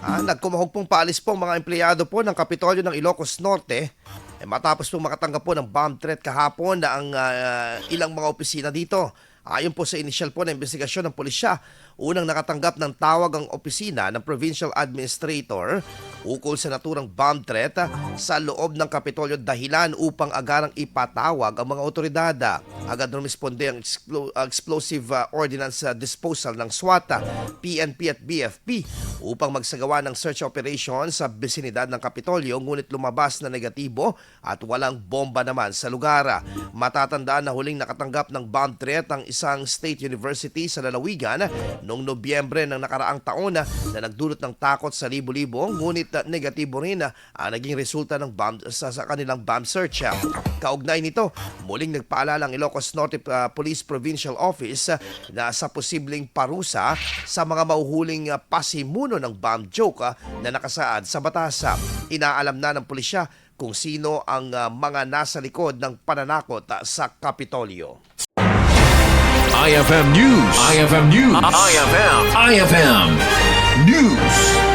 Nagkumahog pong paalis po mga empleyado po ng Kapitolyo ng Ilocos Norte matapos pong makatanggap po ng bomb threat kahapon na ang ilang mga opisina dito. Ayon po sa inisyal po na investigasyon ng pulisya, unang nakatanggap ng tawag ang opisina ng Provincial Administrator ukol sa naturang bomb threat sa loob ng Kapitolyo dahilan upang agarang ipatawag ang mga otoridad. Agad rumisponde ang Explosive Ordnance Disposal ng SWAT, PNP at BFP upang magsagawa ng search operation sa bisinidad ng Kapitolyo, ngunit lumabas na negatibo at walang bomba naman sa lugar. Matatandaan na huling nakatanggap ng bomb threat ang isang state university sa lalawigan noong Nobyembre ng nakaraang taon na nagdulot ng takot sa libo-libo, ngunit negatibo rin ang naging resulta ng bomb sa kanilang bomb search. Kaugnay nito, muling nagpaalala ang Ilocos Norte Police Provincial Office na sa posibleng parusa sa mga mahuhuling pasimuno ng bomb joke na nakasaad sa batas. Inaalam na ng pulisya kung sino ang mga nasa likod ng pananakot sa Kapitolyo. IFM News. IFM News. IFM News.